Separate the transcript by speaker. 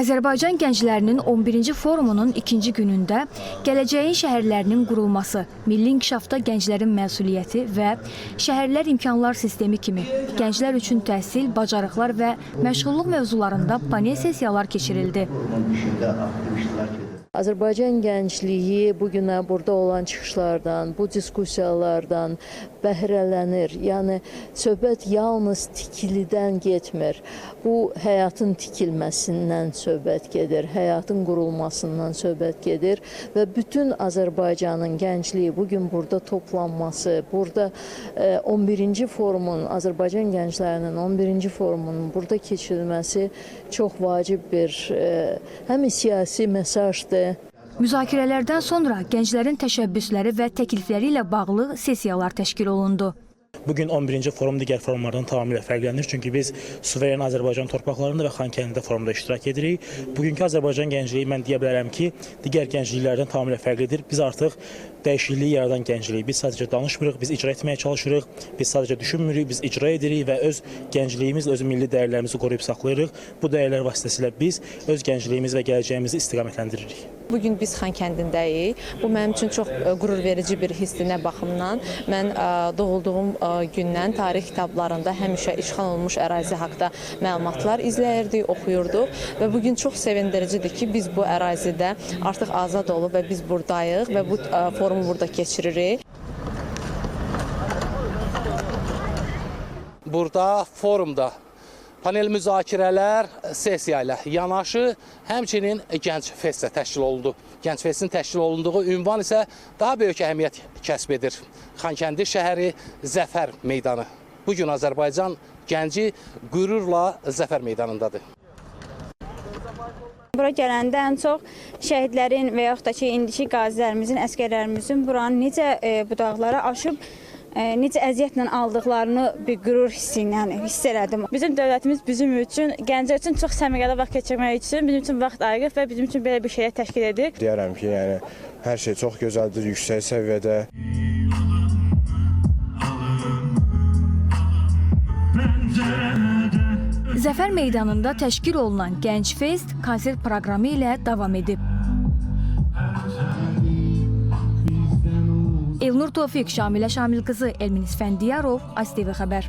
Speaker 1: Azərbaycan gənclərinin 11-ci forumunun ikinci günündə gələcəyin şəhərlərinin qurulması, milli inkişafda gənclərin məsuliyyəti və şəhərlər imkanlar sistemi kimi gənclər üçün təhsil, bacarıqlar və məşğulluq mövzularında panel sessiyalar keçirildi.
Speaker 2: Azərbaycan gəncliyi bugünə burada olan çıxışlardan, bu diskussiyalardan bəhrələnir. Yəni, söhbət yalnız tikilidən getmir. Bu, həyatın tikilməsindən söhbət gedir, həyatın qurulmasından söhbət gedir və bütün Azərbaycanın gəncliyi bugün burada toplanması, burada 11-ci forumun, Azərbaycan gənclərinin 11-ci forumunun burada keçirilməsi çox vacib bir həm siyasi mesajdır.
Speaker 1: Müzakirələrdən sonra gənclərin təşəbbüsləri və təklifləri ilə bağlı sessiyalar təşkil olundu.
Speaker 3: Bugün 11-ci forum digər forumlardan tamamilə fərqlənir. Çünki biz suveren Azərbaycan torpaqlarında və Xankəndidə forumda iştirak edirik. Bugünkü Azərbaycan gəncliyi mən deyə bilərəm ki, digər gəncliklərdən tamamilə fərqlidir. Biz artıq dəyişikliyi yaradan gəncliyi. Biz sadəcə danışmırıq, biz icra etməyə çalışırıq. Biz sadəcə düşünmürük, biz icra edirik və öz gəncliyimiz, öz milli dəyərlərimizi qoruyub saxlayırıq. Bu dəyərlər vasitəsilə biz öz gəncliyimizi və gələcəyimizi istiqamətləndiриrik.
Speaker 4: Bugün biz Xankəndindəyik. Bu mənim üçün çox qürurverici bir hissdir nə baxımdan. Mən doğulduğum gündən tarix kitablarında həmişə işğal olunmuş ərazi haqqında məlumatlar izləyirdik, oxuyurduq və bugün çox sevindiricidir ki, biz bu ərazidə artıq azad olub və biz buradayıq və bu forumu burada keçiririk.
Speaker 5: Burada forumda panel müzakirələr sessiya ilə yanaşı, həmçinin Gənc Fest təşkil olundu. Gənc Festin təşkil olunduğu ünvan isə daha böyük əhəmiyyət kəsb edir. Xankəndi şəhəri Zəfər meydanı. Bugün Azərbaycan gənci qürurla Zəfər meydanındadır.
Speaker 6: Bura gələndə ən çox şəhidlərin və yaxud da ki, indiki qazilərimizin, əskərlərimizin buranı necə bu dağlara aşıb, necə əziyyətlə aldıqlarını bir qürur hissi ilə hiss elədim. Bizim dövlətimiz bizim üçün, gənclər üçün çox səmərəli vaxt keçirmək üçün bizim üçün vaxt ayırıb və bizim üçün belə bir şeyə təşkil edir.
Speaker 7: Deyərəm ki, yəni hər şey çox gözəldir, yüksək səviyyədə.
Speaker 1: Zəfər meydanında təşkil olunan Gənc Fest konsert proqramı ilə davam edib. Elnur Tofiq, Şamilə Şamil qızı, Elmin İsfəndiyarov, ASTV xəbər.